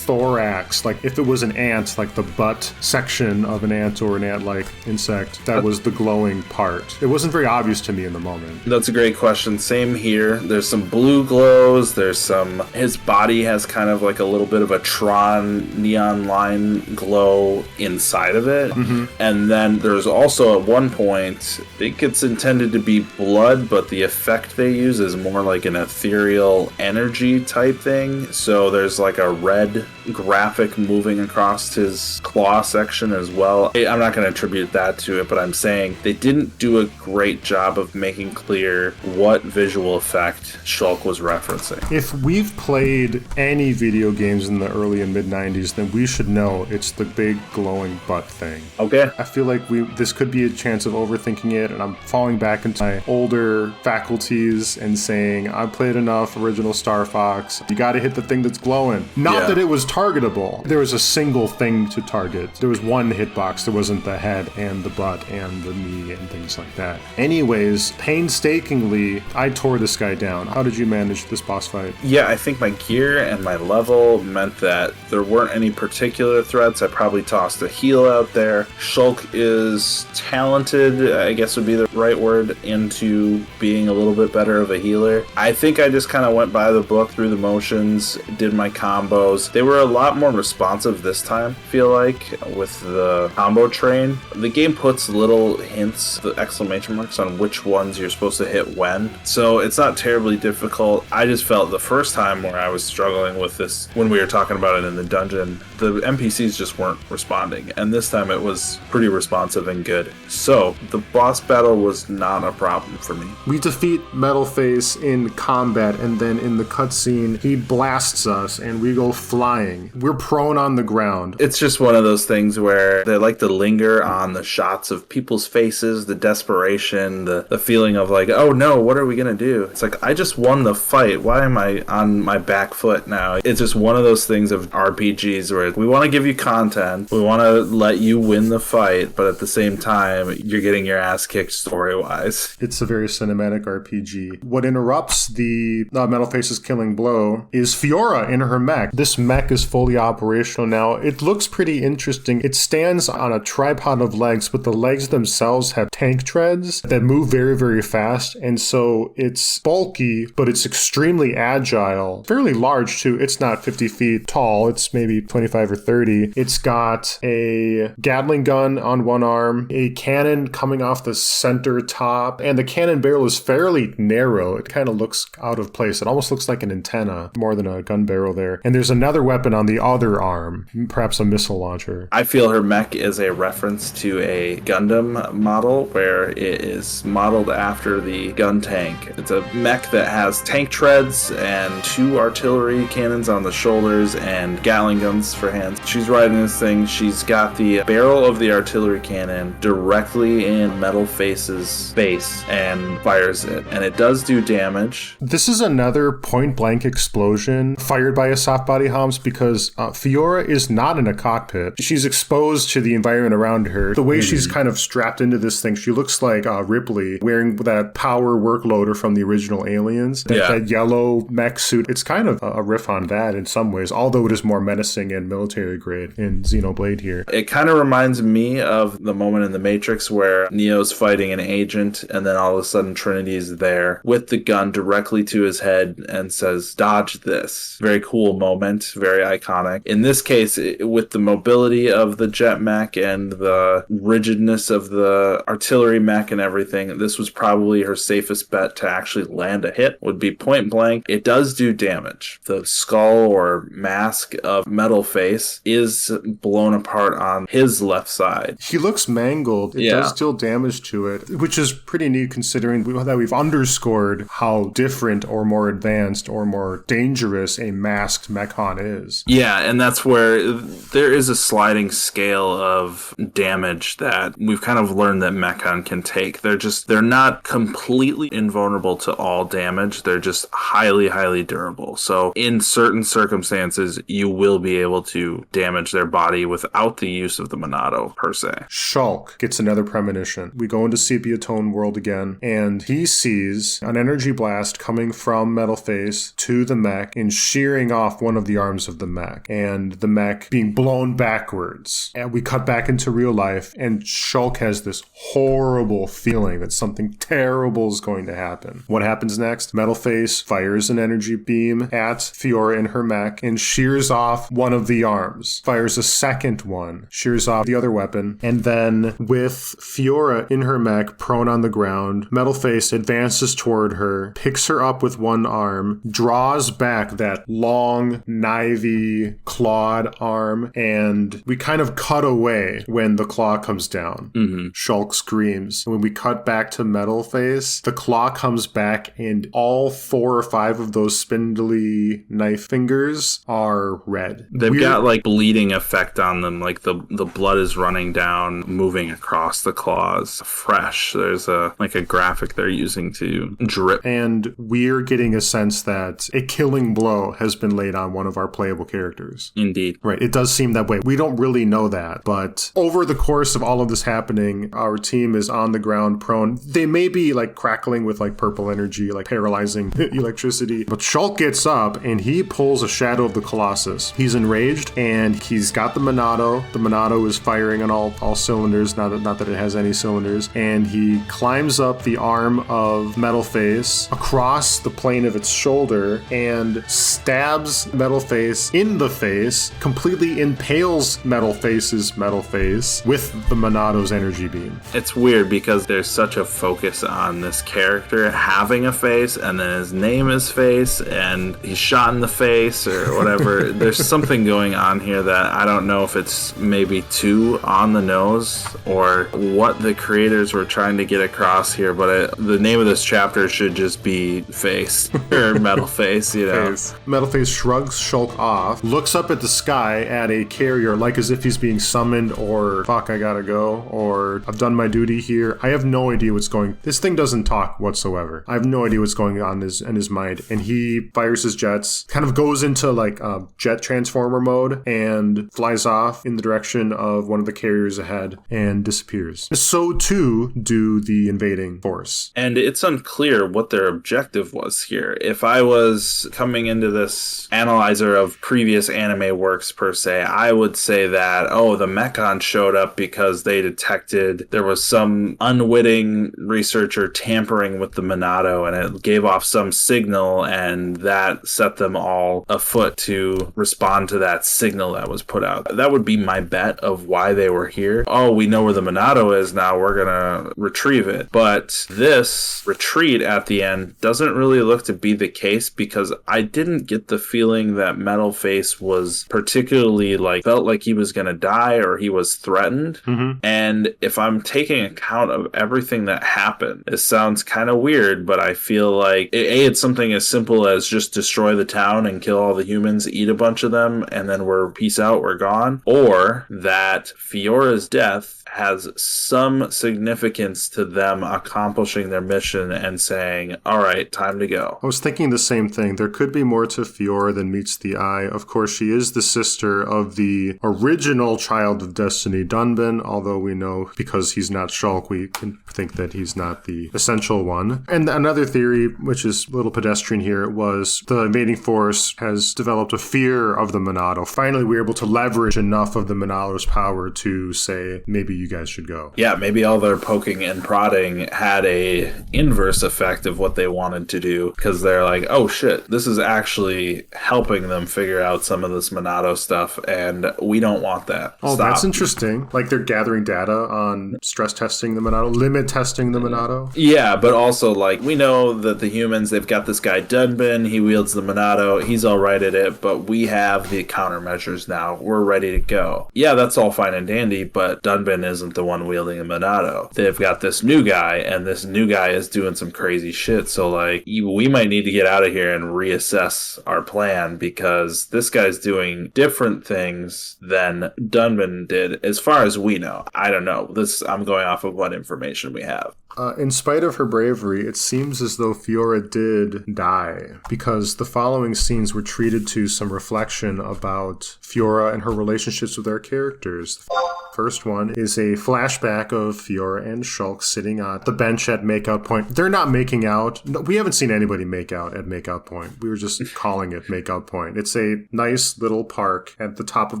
thorax? Like if it was an ant, like the butt section of an ant or an ant-like insect, that was the glowing part. It wasn't very obvious to me in the moment. That's a great question. Same here. There's some blue glows. There's some, his body has kind of like a little bit of a Tron neon line glow inside of it. Mm-hmm. And then there's also at one point, I think it's intended to be blood, but the effect they use is more like an ethereal energy type thing. So there's like a red graphic moving across his claw section as well. I'm not going to attribute that to it, but I'm saying they didn't do a great job of making clear what visual effect Shulk was referencing. If we've played any video games in the early and mid 90s, then we should know it's the big glowing butt thing. Okay. I feel like this could be a chance of overthinking it, and I'm falling back into my older faculties and saying, I played enough original Star Fox. You got to hit the thing that's glowing. Not that it was targetable. There was a single thing to target. There was one hitbox. There wasn't the head and the butt and the knee and things like that. Anyways, painstakingly, I tore this guy down. How did you manage this boss fight? Yeah, I think my gear and my level meant that there weren't any particular threats. I probably tossed a heal out there. Shulk is talented, I guess would be the right word, into being a little bit better of a healer. I think I just kind of went by the book, through the motions, did my combos. They were a lot more responsive this time, I feel like, with the combo train. The game puts little hints, the exclamation marks, on which ones you're supposed to hit when. So it's not terribly difficult. I just felt the first time where I was struggling with this, when we were talking about it in the dungeon, the NPCs just weren't responding. And this time it was pretty responsive and good. So the boss battle was not a problem for me. We defeat Metalface in combat, and then in the cutscene, he blasts us and we go flying. We're prone on the ground. It's just one of those things where they like to linger on the shots of people's faces, the desperation, the feeling of like, oh no, what are we gonna do? It's like, I just won the fight. Why am I on my back foot now? It's just one of those things of RPGs where we want to give you content, we want to let you win the fight, but at the same time, you're getting your ass kicked story-wise. It's a very cinematic RPG. What interrupts the Metalface's killing blow is Fiora in her mech. This mech is fully operational now. It looks pretty interesting. It stands on a tripod of legs, but the legs themselves have tank treads that move very, very fast. And so it's bulky, but it's extremely agile. Fairly large, too. It's not 50 feet tall. It's maybe 25 or 30. It's got a Gatling gun on one arm, a cannon coming off the center top, and the cannon barrel is fairly narrow. It kind of looks out of place. It almost looks like an antenna more than a gun barrel there. And there's another weapon on the other arm, perhaps a missile launcher. I feel her mech is a reference to a Gundam model where it is modeled after the gun tank. It's a mech that has tank treads and 2 artillery cannons on the shoulders and Gatling guns for hands. She's riding this thing. She's got the barrel of the artillery cannon directly in Metal Face's face and fires it. And it does do damage. This is another point-blank explosion fired by a soft body Homs because Fiora is not in a cockpit. She's exposed to the environment around her. The way she's kind of strapped into this thing, she looks like Ripley wearing that power workloader from the original Aliens. That yellow mech suit. It's kind of a riff on that in some ways, although it is more menacing and military grade in Xenoblade here. It kind of reminds me of the moment in The Matrix where Neo's fighting an agent and then all of a sudden Trinity's there with the gun directly to his head and says, "Dodge this." Very cool moment, very iconic. In this case, with the mobility of the jet mech and the rigidness of the artillery mech and everything, this was probably her safest bet to actually land a hit, would be point blank. It does do damage. The skull or mask of Metal Face is blown apart on his left side. He looks mangled. It does deal damage to it, which is pretty neat considering that we've underscored how different or more advanced or more dangerous a masked Mechon is. Yeah, and that's where there is a sliding scale of damage that we've kind of learned that Mechon can take. They're not completely invulnerable to all damage. They're just highly, highly durable. So in certain circumstances, you will be able to damage their body without the use of the Monado per se. Shulk gets another premonition. We go into Sepia Tone World again, and he sees an energy blast coming from Metal Face to the mech and shearing off one of the arms of the mech, and the mech being blown backwards. And we cut back into real life, and Shulk has this horrible feeling that something terrible is going to happen. What happens next? Metal Face fires an energy beam at Fiora in her mech and shears off one of the arms. Fires a second one, shears off the other weapon, and then with Fiora in her mech prone on the ground, Metal Face advances toward her, picks her up with one arm, draws back that long, knivey, clawed arm, and we kind of cut away when the claw comes down. Shulk screams. When we cut back to Metal Face, the claw comes back and all 4 or 5 of those spindly knife fingers are red. They've got like bleeding effect on them, like the blood is running down, moving across the claws, fresh. There's a graphic they're using to drip. And we're getting a sense that a killing blow has been laid on one of our playable characters. Indeed. Right, it does seem that way. We don't really know that, but over the course of all of this happening, our team is on the ground prone. They may be like crackling with like purple energy, like paralyzing electricity, but Shulk gets up and he pulls a Shadow of the Colossus. He's enraged and he's got the Monado. The Monado is firing on all cylinders, not that it has any cylinders, and he climbs up the arm of Metal Face across the plane of its shoulder and stabs Metal Face in the face, completely impales Metal Face's Metal Face with the Monado's energy beam. It's weird because there's such a focus on this character having a face, and then his name is Face, and he's shot in the face or whatever. There's something going on here that I don't know if it's maybe too on the nose or what the creators were trying to get across here, but the name of this chapter should just be Face or Metal Face, you know. Face. Metal Face shrugs Shulk off, looks up at the sky at a carrier like as if he's being summoned, or fuck, I gotta go, or I've done my duty here. I have no idea what's going. This thing doesn't talk whatsoever. I have no idea what's going on in his mind, and he fires his jets, kind of goes into like jet transformer mode and flies off in the direction of one of the carriers ahead and disappears. So too do the invading force. And it's unclear what their objective was here. If I was coming into this analyzer of previous anime works per se, I would say that, the Mechon showed up because they detected there was was some unwitting researcher tampering with the Monado, and it gave off some signal, and that set them all afoot to respond to that signal that was put out. That would be my bet of why they were here. Oh, we know where the Monado is now, we're gonna retrieve it. But this retreat at the end doesn't really look to be the case, because I didn't get the feeling that Metalface was particularly felt like he was gonna die or he was threatened. And if I'm taking account of everything that happened, it sounds kind of weird, but I feel like it's something as simple as just destroy the town and kill all the humans, eat a bunch of them, and then we're peace out, we're gone. Or that Fiora's death has some significance to them accomplishing their mission and saying, all right, time to go. I was thinking the same thing. There could be more to Fiora than meets the eye. Of course, she is the sister of the original Child of Destiny, Dunban, although we know because he's not Shulk, we can think that he's not the essential one. And another theory, which is a little pedestrian here, was the invading force has developed a fear of the Monado. Finally, we were able to leverage enough of the Monado's power to say, maybe you guys should go. Yeah, maybe all their poking and prodding had a inverse effect of what they wanted to do, because they're like, oh shit, this is actually helping them figure out some of this Monado stuff, and we don't want that. Oh, Stop. That's interesting. Like they're gathering data on stress testing the Monado, limit testing the Monado. Yeah, but also we know that the humans, they've got this guy Dunban, he wields the Monado, he's all right at it, but we have the countermeasures now. We're ready to go. Yeah, that's all fine and dandy, but Dunban isn't the one wielding a Monado. They've got this new guy, and this new guy is doing some crazy shit, so we might need to get out of here and reassess our plan, because this guy's doing different things than Dunban did, as far as we know. I don't know. I'm going off of what information we have. In spite of her bravery, it seems as though Fiora did die, because the following scenes were treated to some reflection about Fiora and her relationships with our characters. First one is a flashback of Fiora and Shulk sitting on the bench at Makeout Point. They're not making out. No, we haven't seen anybody make out at Makeout Point. We were just calling it Makeout Point. It's a nice little park at the top of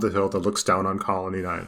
the hill that looks down on Colony 9.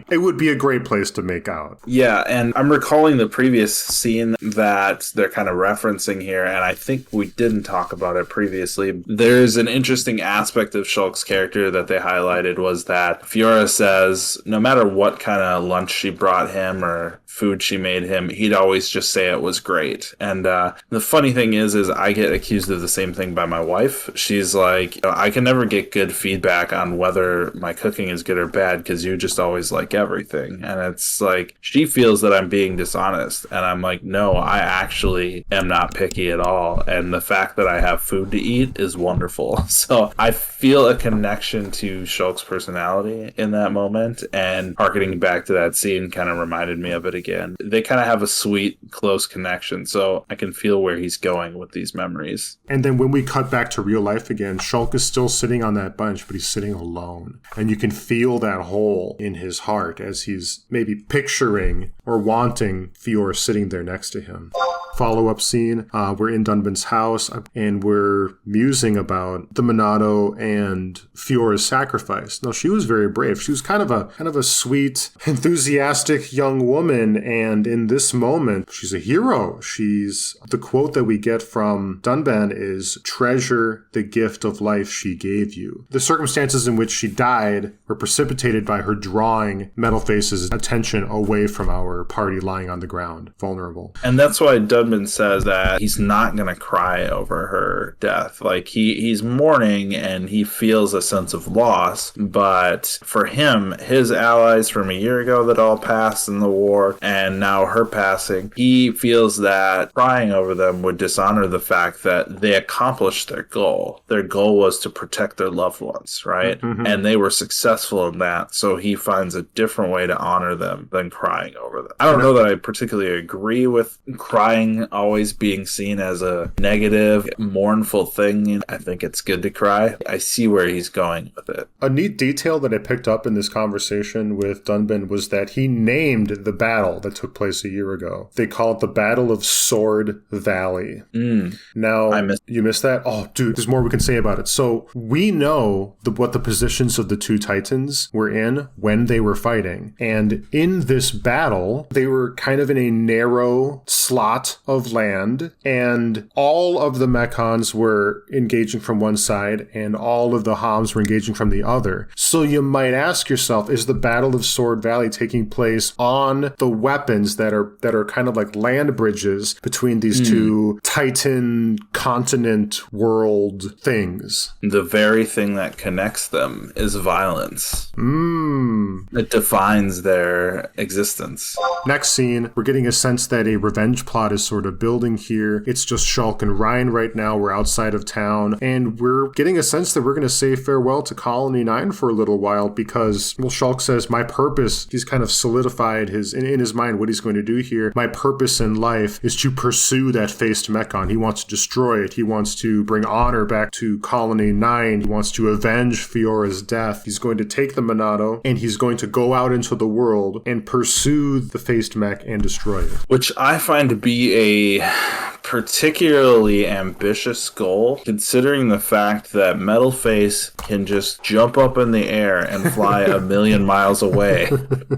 It would be a great place to make out. Yeah, and I'm recalling the previous scene that they're kind of referencing here, and I think we didn't talk about it previously. There's an interesting aspect of Shulk's character that they highlighted, was that Fiora says no matter what kind of lunch she brought him or food she made him, he'd always just say it was great. And the funny thing is I get accused of the same thing by my wife. She's like, I can never get good feedback on whether my cooking is good or bad because you just always like everything. And it's like, she feels that I'm being dishonest, and I'm like, no, I actually am not picky at all, and the fact that I have food to eat is wonderful. So I feel a connection to Shulk's personality in that moment, and harkening back to that scene kind of reminded me of it again. They kind of have a sweet, close connection, so I can feel where he's going with these memories. And then when we cut back to real life again, Shulk is still sitting on that bench, but he's sitting alone, and you can feel that hole in his heart as he's maybe picturing or wanting Fiora sitting there next to him. Follow-up scene, we're in Dunban's house, and we're musing about the Monado and Fiora's sacrifice. Now, she was very brave. She was kind of a sweet, enthusiastic young woman, and in this moment, she's a hero. The quote that we get from Dunban is, treasure the gift of life she gave you. The circumstances in which she died were precipitated by her drawing Metalface's attention away from our party lying on the ground, vulnerable. And that's why Dunban says that he's not going to cry over her death. He's mourning and he feels a sense of loss, but for him, his allies from a year ago that all passed in the war, and now her passing, he feels that crying over them would dishonor the fact that they accomplished their goal. Their goal was to protect their loved ones, right? Mm-hmm. And they were successful in that, so he finds a different way to honor them than crying over I don't know that I particularly agree with crying always being seen as a negative, mournful thing. I think it's good to cry. I see where he's going with it. A neat detail that I picked up in this conversation with Dunban was that he named the battle that took place a year ago. They call it the Battle of Sword Valley. Now, you missed that? Oh, dude, there's more we can say about it. So we know what the positions of the two Titans were in when they were fighting. And in this battle, they were kind of in a narrow slot of land, and all of the Mechons were engaging from one side, and all of the Homs were engaging from the other. So you might ask yourself, is the Battle of Sword Valley taking place on the weapons that are kind of like land bridges between these two Titan continent world things? The very thing that connects them is violence. It defines their existence. Next scene, we're getting a sense that a revenge plot is sort of building here. It's just Shulk and Ryan right now. We're outside of town, and we're getting a sense that we're going to say farewell to Colony 9 for a little while because, well, Shulk says, my purpose, he's kind of solidified in his mind what he's going to do here. My purpose in life is to pursue that faced Mechon. He wants to destroy it. He wants to bring honor back to Colony 9. He wants to avenge Fiora's death. He's going to take the Monado, and he's going to go out into the world and pursue the faced mech and destroy it. Which I find to be a particularly ambitious goal, considering the fact that Metalface can just jump up in the air and fly a million miles away.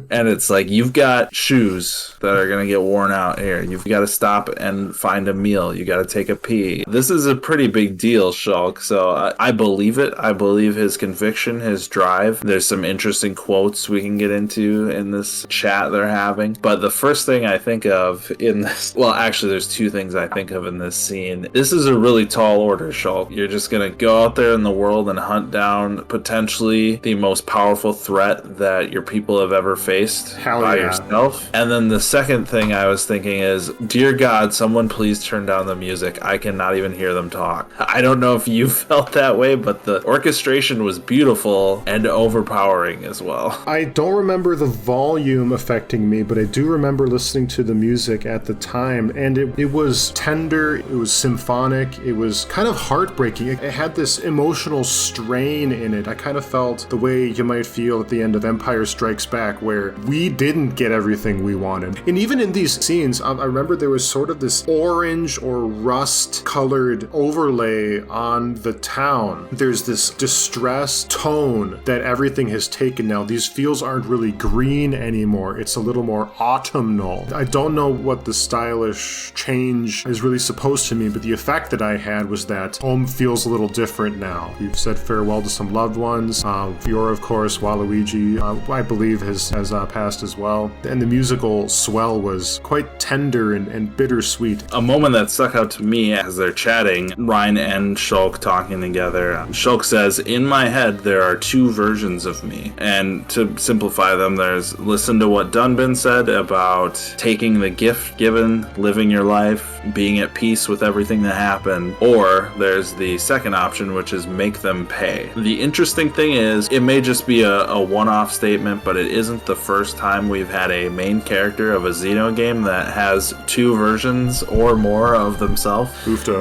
And it's like, you've got shoes that are going to get worn out here. You've got to stop and find a meal. You got to take a pee. This is a pretty big deal, Shulk. So I believe it. I believe his conviction, his drive. There's some interesting quotes we can get into in this chat they're having. But the first thing I think of in this, well, actually, there's two things I think of in this scene. This is a really tall order, Shulk. You're just going to go out there in the world and hunt down potentially the most powerful threat that your people have ever faced by yourself. And then the second thing I was thinking is, dear God, someone please turn down the music. I cannot even hear them talk. I don't know if you felt that way, but the orchestration was beautiful and overpowering as well. I don't remember the volume affecting me, but I do remember listening to the music at the time, and it was tender, it was symphonic, it was kind of heartbreaking. It had this emotional strain in it. I kind of felt the way you might feel at the end of Empire Strikes Back, where we didn't get everything we wanted. And even in these scenes, I remember there was sort of this orange or rust colored overlay on the town. There's this distressed tone that everything has taken now. These fields aren't really green anymore. It's a little more autumnal. I don't know what the stylish change is really supposed to mean, but the effect that I had was that home feels a little different now. We've said farewell to some loved ones. Fiora, of course, Waluigi, I believe has passed as well. And the musical swell was quite tender and bittersweet. A moment that stuck out to me as they're chatting, Ryan and Shulk talking together. Shulk says, in my head, there are two versions of me. And to simplify them, there's listen to what Dunban said about taking the gift given, living your life, being at peace with everything that happened. Or there's the second option, which is make them pay. The interesting thing is, it may just be a one-off statement, but it isn't the first time we've had a main character of a Xeno game that has two versions or more of themselves.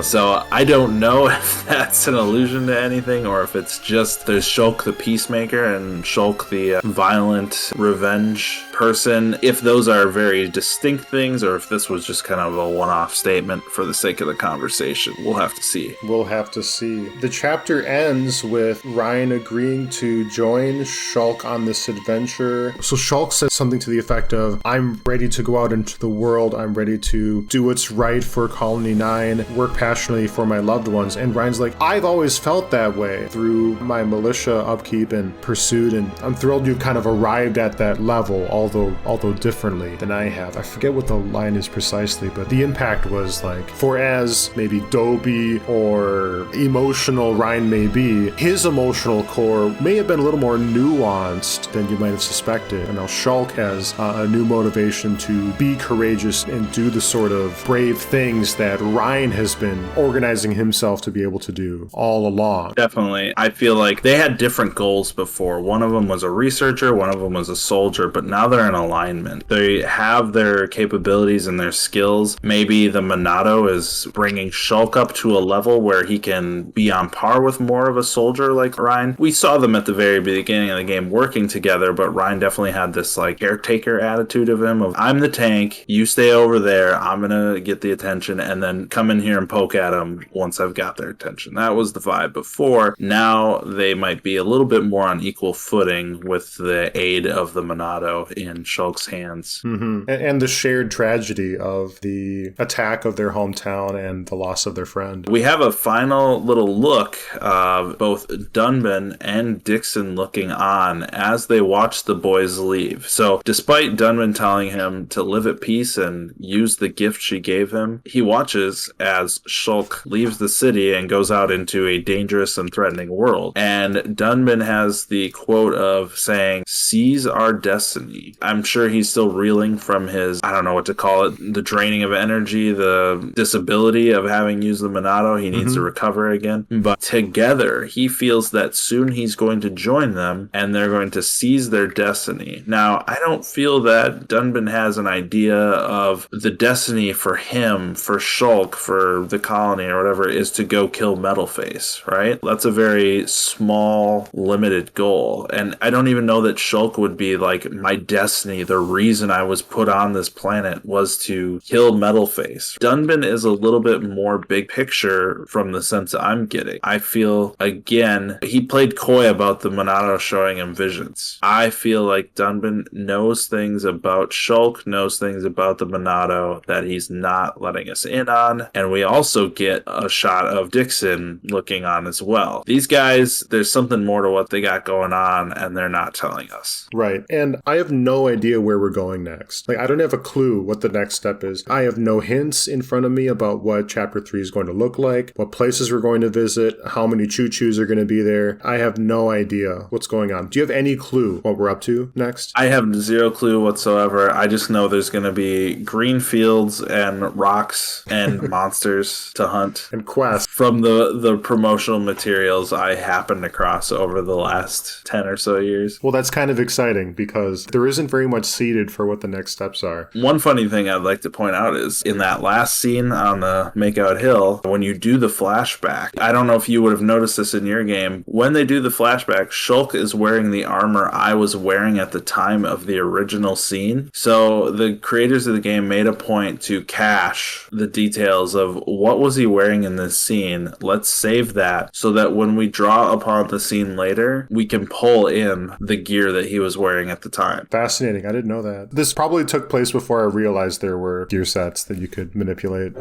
So I don't know if that's an allusion to anything, or if it's just there's Shulk the peacemaker and Shulk the violent revenge person. If those are very distinct things, or if this was just kind of a one-off statement for the sake of the conversation, we'll have to see. We'll have to see. The chapter ends with Ryan agreeing to join Shulk on this adventure. So Shulk says something to the effect of, I'm ready to go out into the world. I'm ready to do what's right for Colony 9, work passionately for my loved ones. And Ryan's like, I've always felt that way through my militia upkeep and pursuit, and I'm thrilled you've kind of arrived at that level, although differently than I have. I forget what the line is precisely, but the impact was like, for as maybe dopey or emotional Ryan may be, his emotional core may have been a little more nuanced than you might have suspected. And now Shulk has a new motivation to be courageous and do the sort of brave things that Ryan has been organizing himself to be able to do all along. Definitely. I feel like they had different goals before. One of them was a researcher, one of them was a soldier, but now they're they're in alignment. They have their capabilities and their skills. Maybe the Monado is bringing Shulk up to a level where he can be on par with more of a soldier like Rein. We saw them at the very beginning of the game working together, but Rein definitely had this like caretaker attitude of him of, I'm the tank, you stay over there, I'm gonna get the attention and then come in here and poke at them once I've got their attention. That was the vibe before. Now they might be a little bit more on equal footing with the aid of the Monado in Shulk's hands. Mm-hmm. And the shared tragedy of the attack of their hometown and the loss of their friend. We have a final little look of both Dunban and Dixon looking on as they watch the boys leave. So despite Dunban telling him to live at peace and use the gift she gave him, he watches as Shulk leaves the city and goes out into a dangerous and threatening world. And Dunban has the quote of saying, "Seize our destiny." I'm sure he's still reeling from his, I don't know what to call it, the draining of energy, the disability of having used the Monado. He needs to recover again. But together, he feels that soon he's going to join them and they're going to seize their destiny. Now, I don't feel that Dunban has an idea of the destiny for him, for Shulk, for the colony or whatever, is to go kill Metalface, right? That's a very small, limited goal. And I don't even know that Shulk would be like, my destiny, the reason I was put on this planet was to kill Metalface. Dunban is a little bit more big picture from the sense I'm getting. I feel, again, he played coy about the Monado showing him visions. I feel like Dunban knows things about Shulk, knows things about the Monado that he's not letting us in on. And we also get a shot of Dixon looking on as well. These guys, there's something more to what they got going on, and they're not telling us. Right. And I have no idea where we're going next. Like, I don't have a clue what the next step is. I have no hints in front of me about what Chapter 3 is going to look like, what places we're going to visit, how many choo-choos are going to be there. I have no idea what's going on. Do you have any clue what we're up to next? I have zero clue whatsoever. I just know there's going to be green fields and rocks and monsters to hunt. And quests. From the promotional materials I happened across over the last 10 or so years. Well, that's kind of exciting because there isn't very much seeded for what the next steps are. One funny thing I'd like to point out is in that last scene on the Makeout Hill, when you do the flashback, I don't know if you would have noticed this in your game, when they do the flashback, Shulk is wearing the armor I was wearing at the time of the original scene. So the creators of the game made a point to cache the details of what was he wearing in this scene. Let's save that so that when we draw upon the scene later, we can pull in the gear that he was wearing at the time. Fascinating. I didn't know that. This probably took place before I realized there were gear sets that you could manipulate.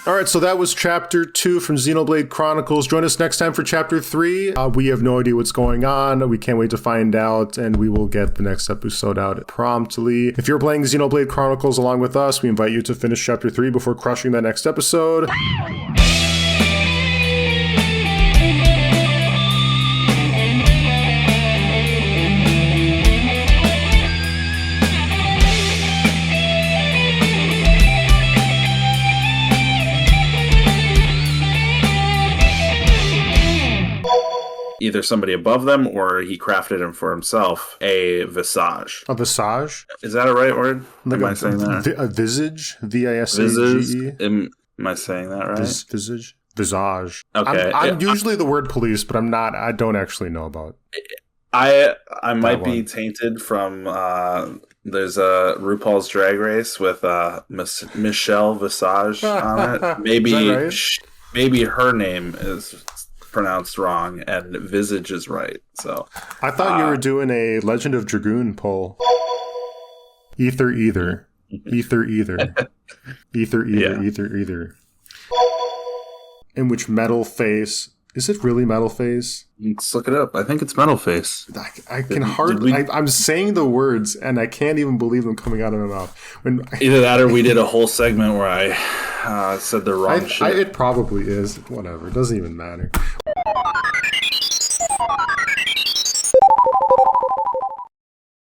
All right, so that was Chapter 2 from Xenoblade Chronicles. Join us next time for Chapter 3. We have no idea what's going on. We can't wait to find out, and we will get the next episode out promptly. If you're playing Xenoblade Chronicles along with us, we invite you to finish Chapter 3 before crushing that next episode. Either somebody above them or he crafted him for himself, a visage. A visage? Is that a right word? Like am I saying that? A visage? V-I-S-A-G-E? Am I saying that right? Visage? Visage. Okay. I'm usually the word police, but I don't actually know about I might be tainted from... there's a RuPaul's Drag Race with Michelle Visage on it. Maybe, is that right? Maybe her name is pronounced wrong and visage is right. So I thought you were doing a Legend of Dragoon poll. Ether either. Ether either. Ether either. Yeah. Ether either. In which Metalface... Is it really Metalface? Let's look it up. I think it's Metalface. I can hardly... I'm saying the words, and I can't even believe them coming out of my mouth. Either that or we did a whole segment where I said the wrong shit. It probably is. Whatever. It doesn't even matter.